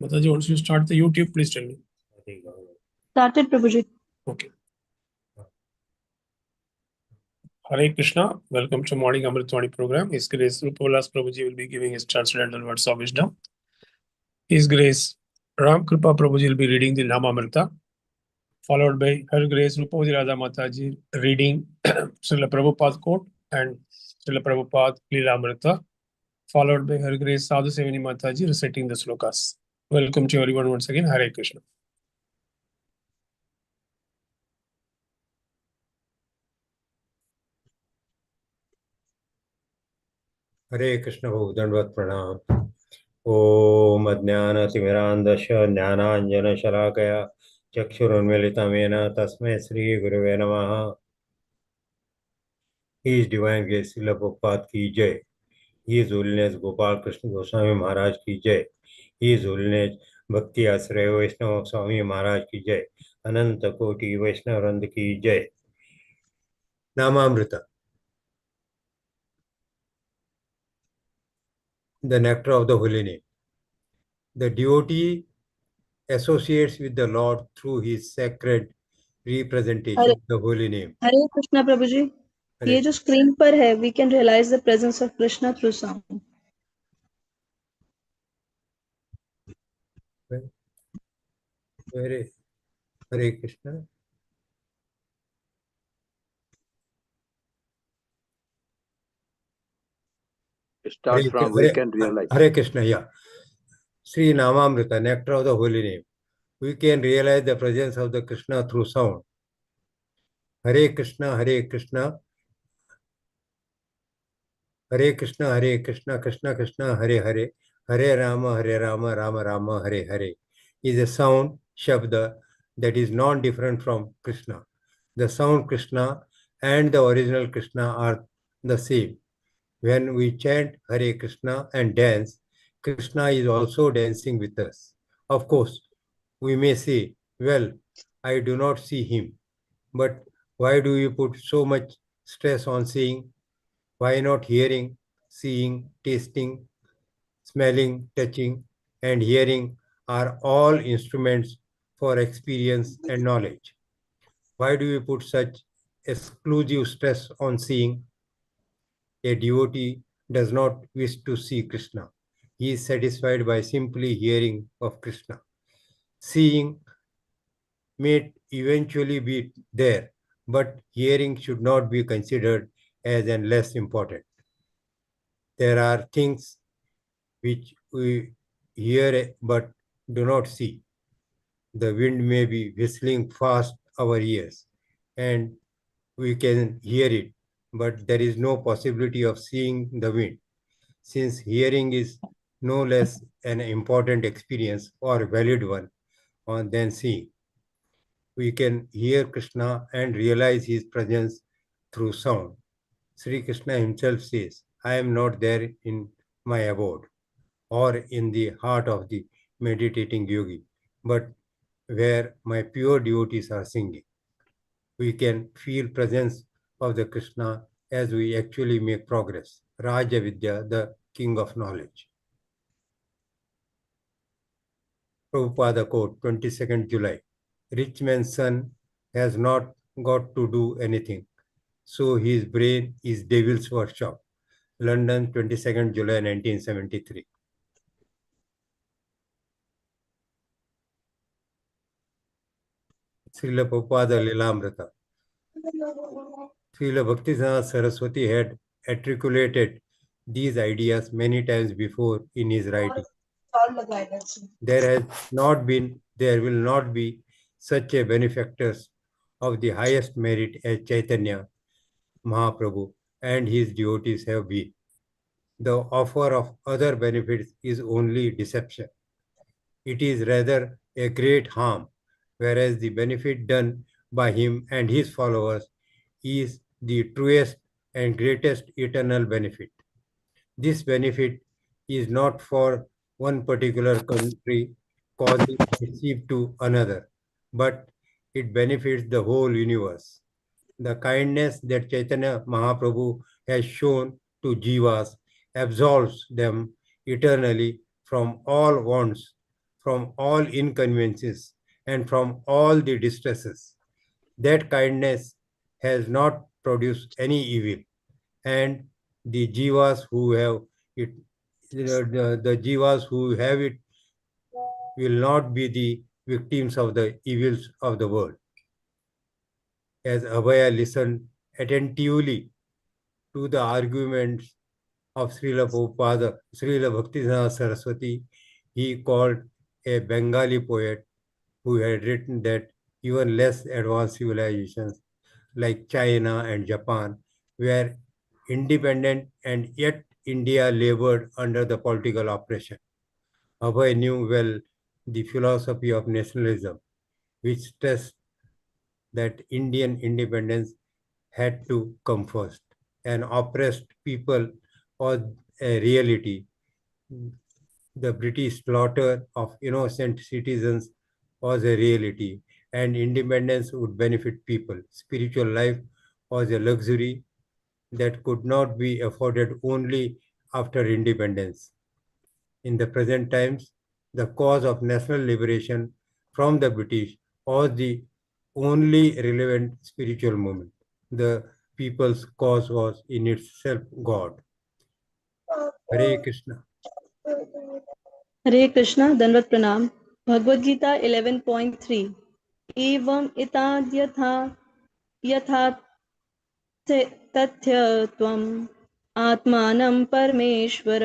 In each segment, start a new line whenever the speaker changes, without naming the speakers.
Mataji, once you start the YouTube, please tell me.
Started, Prabhuji.
Okay. Hare Krishna. Welcome to Morning Amritwani program. His Grace Rupavilas Prabhuji will be giving his transcendental words of wisdom. His Grace Ram Kripa Prabhuji will be reading the Namamrita, followed by Her Grace Rupavati Radha Mataji reading Srila Prabhupada quote and Srila Prabhupada Lilamrita, followed by Her Grace Sadhu Sevani Mataji reciting the slokas. Welcome to everyone once again. Hare Krishna.
Hare Krishna Dandavat Pranam. Om Ajnana-timirandasya Jnananjana-shalakaya Chakshurunmilitamena Tasmai Sri Gurave Namaha. His Divine Grace Srila Prabhupada ki Jai. His Holiness Gopal Krishna Goswami Maharaj ki Jai. His Holiness Bhakti Asraya Vaishnava Swami Maharaj ki Jai. Ananta Koti Vaishnava Vranda ki Jai. Namamrita. The nectar of the holy name. The devotee associates with the Lord through his sacred representation of the holy name.
Hare Krishna, Prabhuji. ये जो screen पर है, we can realize the presence of Krishna through sound.
Hare Krishna.
Start from we can realize.
Hare Krishna, yeah. Sri Namamrita, nectar of the holy name. We can realize the presence of the Krishna through sound. Hare Krishna, Hare Krishna. Hare Krishna, Hare Krishna, Krishna Krishna, Hare Hare. Hare Rama, Rama Rama, Hare Hare. Is a sound, Shabda, that is non-different from Krishna. The sound Krishna and the original Krishna are the same. When we chant Hare Krishna and dance, Krishna is also dancing with us. Of course, we may say, well, I do not see him. But why do you put so much stress on seeing? Why not hearing, seeing, tasting, smelling, touching, and hearing are all instruments for experience and knowledge? Why do you put such exclusive stress on seeing? A devotee does not wish to see Krishna. He is satisfied by simply hearing of Krishna. Seeing may eventually be there, but hearing should not be considered as and less important. There are things which we hear but do not see. The wind may be whistling fast our ears, and we can hear it, but there is no possibility of seeing the wind. Since hearing is no less an important experience or valid one than seeing, we can hear Krishna and realize his presence through sound. Sri Krishna himself says, I am not there in my abode or in the heart of the meditating yogi, but where my pure devotees are singing. We can feel presence of the Krishna as we actually make progress. Raja Vidya, the king of knowledge. Prabhupada quote, 22nd July. Rich man's son has not got to do anything, so his brain is devil's workshop. London, 22nd July 1973. Srila Prabhupada Lilamrita. Srila Bhaktisiddhanta Saraswati had articulated these ideas many times before in his writing. There will not be such a benefactors of the highest merit as Chaitanya Mahaprabhu and his devotees have been. The offer of other benefits is only deception. It is rather a great harm, whereas the benefit done by him and his followers is the truest and greatest eternal benefit. This benefit is not for one particular country causing mischief to another, but it benefits the whole universe. The kindness that Chaitanya Mahaprabhu has shown to jivas absolves them eternally from all wants, from all inconveniences, and from all the distresses. That kindness has not produced any evil, and the jivas who have it, the jivas who have it will not be the victims of the evils of the world. As Abhaya listened attentively to the arguments of Srila Prabhupada, Srila Bhaktivinoda Saraswati, he called a Bengali poet who had written that even less advanced civilizations like China and Japan were independent, and yet India labored under the political oppression. Abhay knew well the philosophy of nationalism, which stressed that Indian independence had to come first. An oppressed people was a reality. The British slaughter of innocent citizens was a reality, and independence would benefit people. Spiritual life was a luxury that could not be afforded only after independence. In the present times, the cause of national liberation from the British was the only relevant spiritual movement. The people's cause was in itself God. Hare Krishna.
Hare Krishna, Danvat Pranam. Bhagavad Gita 11.3. Evam itad yatha तथ्यत्वम् आत्मानं परमेश्वर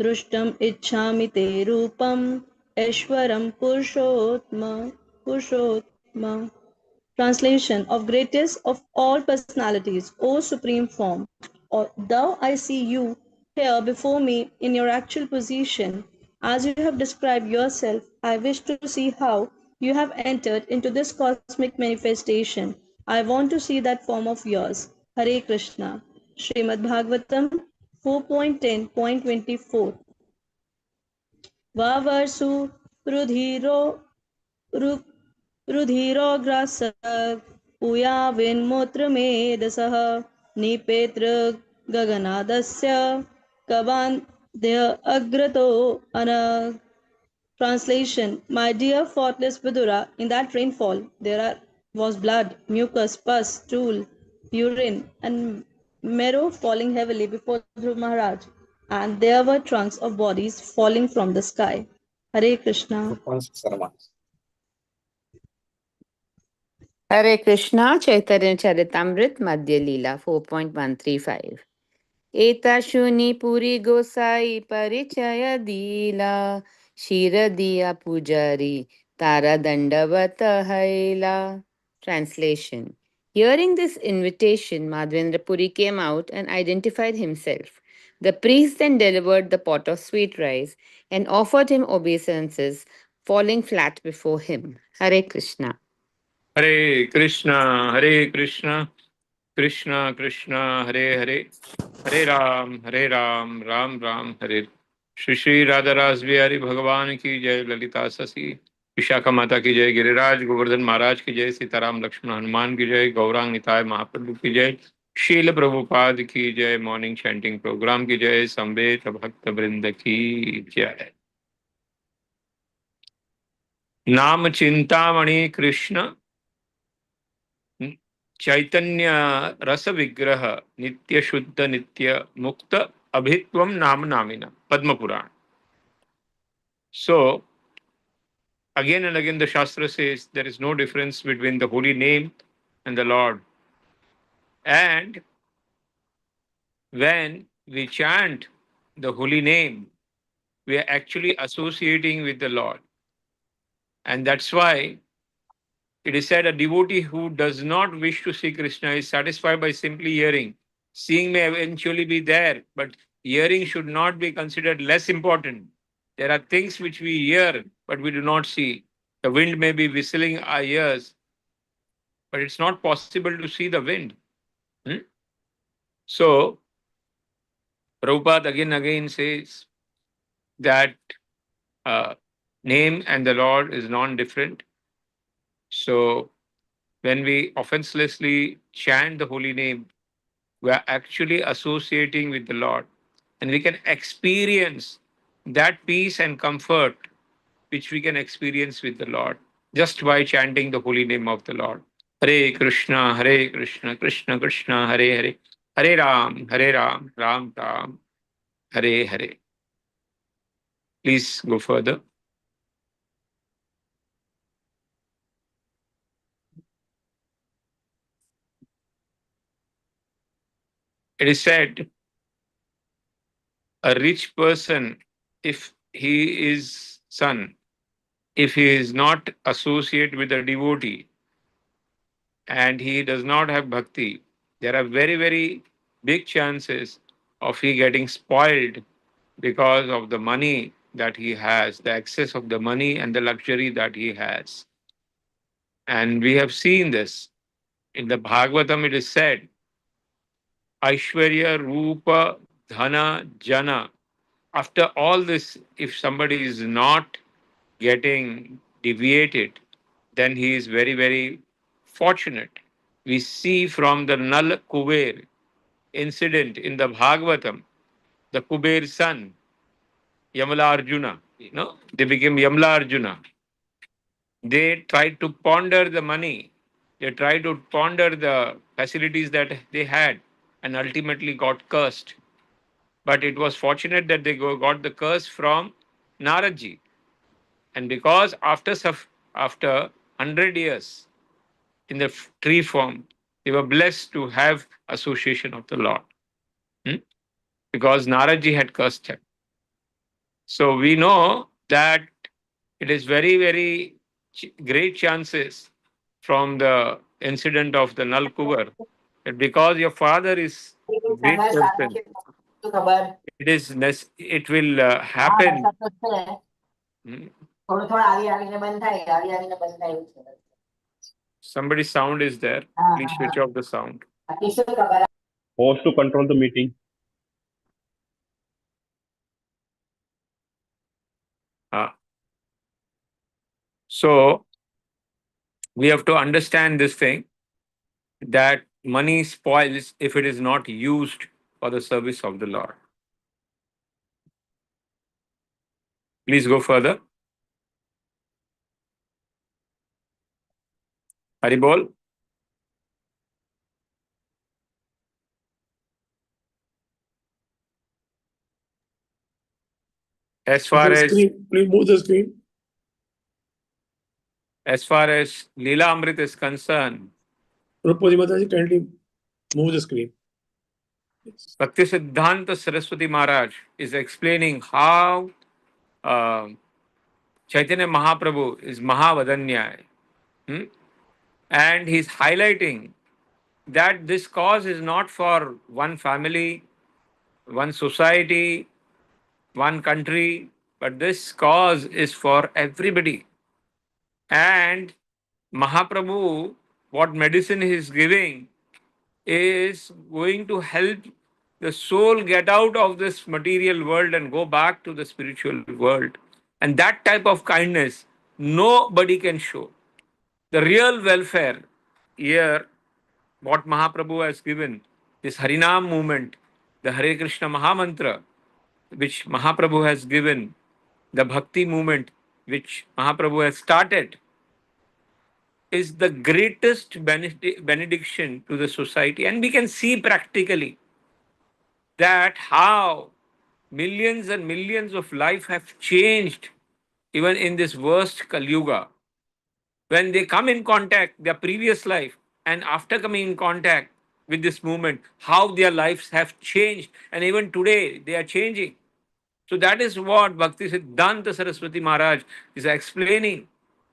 दृष्टुम् इच्छामि ते रूपम् ऐश्वरं पुरुषोत्तम. Translation of greatest of all personalities, O Supreme Form, thou I see you here before me in your actual position. As you have described yourself, I wish to see how you have entered into this cosmic manifestation. I want to see that form of yours. Hare Krishna. Srimad Bhagavatam 4.10.24. Vavarsu Rudhiro रुधिरोग्रासः पूयाविन्मूत्रमेधसः निपेत्र गगनादस्य कबान्ध्य अग्रतो अनग. Translation: My dear faultless Vidura, in that rainfall was blood, mucus, pus, stool, urine, and marrow falling heavily before Dhruv Maharaj, and there were trunks of bodies falling from the sky. Hare Krishna.
Hare Krishna, Chaitanya Charitamrit, Madhya Leela 4.135. Eta shuni puri gosai parichaya dila, shira diya pujari, tara dandavata haila. Translation. Hearing this invitation, Madhvendra Puri came out and identified himself. The priest then delivered the pot of sweet rice and offered him obeisances, falling flat before him. Hare Krishna.
Hare Krishna, Hare Krishna, Krishna Krishna, Hare Hare, Hare Ram, Ram Ram, Hare. Shri Shri Radha रास बिहारी भगवान की जय, ललिता ससी विशाखा माता की जय, गिरिराज गोवर्धन महाराज की जय, सीताराम लक्ष्मण हनुमान की जय, गौरांग निताय महाप्रभु की जय, शील प्रभुपाद की जय, मॉर्निंग चैंटिंग प्रोग्राम की जय, संवेद भक्त वृंद की जय। नाम चिंतामणि कृष्ण चैतन्य रस विग्रह नित्य शुद्ध नित्य मुक्त अभित्वम नाम नामिना Padma Purana. So again and again the Shastra says there is no difference between the holy name and the Lord. And when we chant the holy name, we are actually associating with the Lord. And that's why it is said a devotee who does not wish to see Krishna is satisfied by simply hearing. Seeing may eventually be there, but hearing should not be considered less important. There are things which we hear, but we do not see. The wind may be whistling our ears, but it's not possible to see the wind. So, Prabhupada again says that name and the Lord is non-different. So, when we offenselessly chant the holy name, we are actually associating with the Lord.
and we can experience that peace and comfort which we can experience with the Lord just by chanting the holy name of the Lord. Hare Krishna, Krishna Krishna, Hare Hare, Hare Ram, Ram Ram, Hare Hare. Please go further. It is said a rich person, if he is son, if he is not associated with a devotee and he does not have bhakti, there are very, very big chances of he getting spoiled because of the money that he has, the excess of the money and the luxury that he has. And we have seen this. In the Bhagavatam, it is said, Aishwarya, Rupa, Dhana, Jana. After all this, if somebody is not getting deviated, then he is very, very fortunate. We see from the Nal Kuber incident in the Bhagavatam, the Kuber's son, Yamala Arjuna, they became Yamala Arjuna. They tried to ponder the money, they tried to ponder the facilities that they had, and ultimately got cursed. But it was fortunate that they got the curse from Naradji. And because after 100 years in the tree form, they were blessed to have association of the Lord. Because Naradji had cursed him. So we know that it is very, very great chances from the incident of the Nal Kubar that because your father is great person, it will happen. Somebody's sound is there. Please switch off the sound.
Pause to control the meeting.
So we have to understand this thing that money spoils if it is not used for the service of the Lord. Please go further. Haribol. As far as
please move the screen.
As far as Leela Amrit is concerned,
Rupaji Mataji, kindly move the screen.
Bhakti Siddhanta Saraswati Maharaj is explaining how Chaitanya Mahaprabhu is Mahavadanyay. And he's highlighting that this cause is not for one family, one society, one country, but this cause is for everybody. And Mahaprabhu, what medicine he is giving is going to help the soul get out of this material world and go back to the spiritual world. And that type of kindness nobody can show. The real welfare here, what Mahaprabhu has given, this Harinam movement, the Hare Krishna Mahamantra, which Mahaprabhu has given, the Bhakti movement, which Mahaprabhu has started, is the greatest benediction to the society. And we can see practically that how millions and millions of lives have changed even in this worst Kali Yuga. When they come in contact, their previous life, and after coming in contact with this movement, how their lives have changed. And even today, they are changing. So that is what Bhakti Siddhanta Saraswati Maharaj is explaining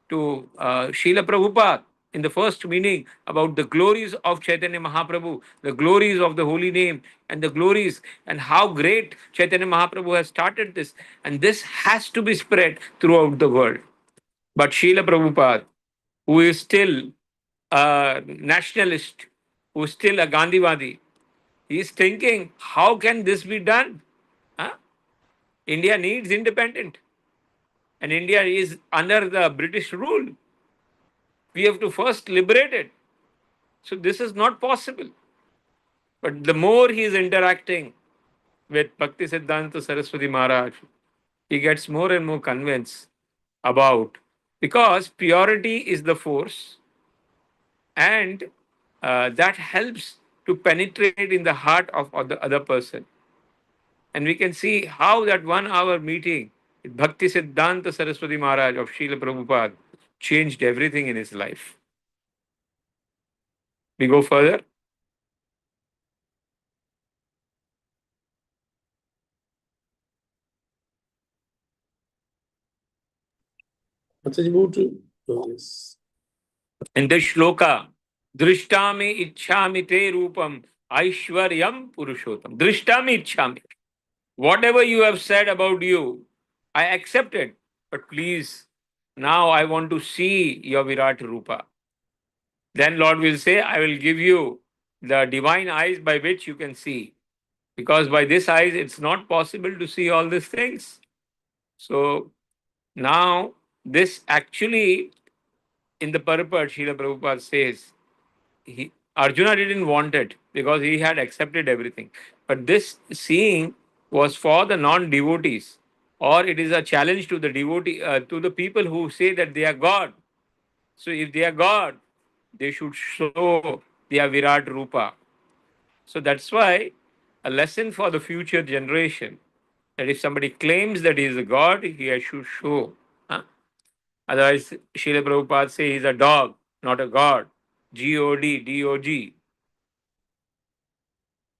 to Srila Prabhupada in the first meaning about the glories of Chaitanya Mahaprabhu, the glories of the holy name, and the glories and how great Chaitanya Mahaprabhu has started this. And this has to be spread throughout the world. But Srila Prabhupada, who is still a nationalist, who is still a Gandhivadi, he is thinking, how can this be done? Huh? India needs independence. And India is under the British rule. We have to first liberate it. So this is not possible. But the more he is interacting with Bhakti Siddhanta Saraswati Maharaj, he gets more and more convinced about, because purity is the force, and that helps to penetrate in the heart of the other person. And we can see how that 1 hour meeting with Bhakti Siddhanta Saraswati Maharaj of Srila Prabhupada changed everything in his life. We go further.
Mataji, move to yes.
In this shloka, Drishtami Ichchami Te Rupam Aishwaryam Purushottam. Drishtami Ichchami. Whatever you have said about you, I accept it. But please, now I want to see your Virat Rupa. Then Lord will say, I will give you the divine eyes by which you can see. Because by this eyes, it's not possible to see all these things. So now, this actually, in the purport, Srila Prabhupada says, Arjuna didn't want it because he had accepted everything. But this seeing was for the non-devotees, or it is a challenge to the devotee, to the people who say that they are God. So if they are God, they should show their Virat Rupa. So that's why a lesson for the future generation, that if somebody claims that he is a God, he should show. Huh? Otherwise, Srila Prabhupada says he's a dog, not a God. G-O-D, D-O-G.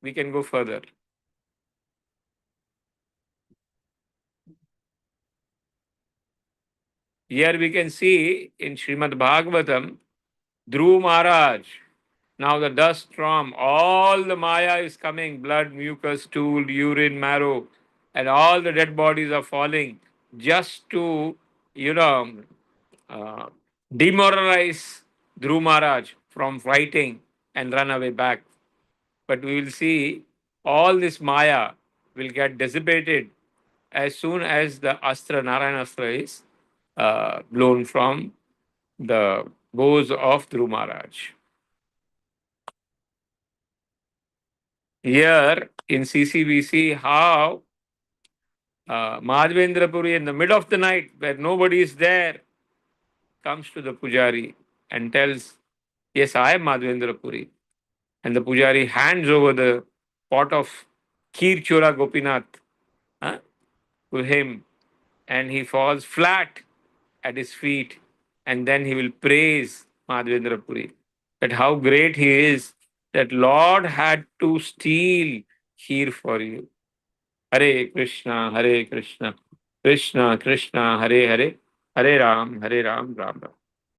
We can go further. Here we can see in Srimad Bhagavatam, Dhruv Maharaj. Now the dust from all the Maya is coming, blood, mucus, stool, urine, marrow, and all the dead bodies are falling just to, uh, demoralize Dhruv Maharaj from fighting and run away back. But we will see all this Maya will get dissipated as soon as the Astra, Narayana Astra, is blown from the bows of Dhruv Maharaj. Here in CC, we see how Madhavendra Puri, in the middle of the night, where nobody is there, comes to the Pujari and tells, yes, I am Madhavendra Puri. And the Pujari hands over the pot of Kheer Chora Gopinath to him, and he falls flat at his feet, and then he will praise Madhavendra Puri, that how great he is, that Lord had to steal Kheer for you. Hare Krishna, Krishna Krishna, Hare Hare, Hare Ram, Ram Ram.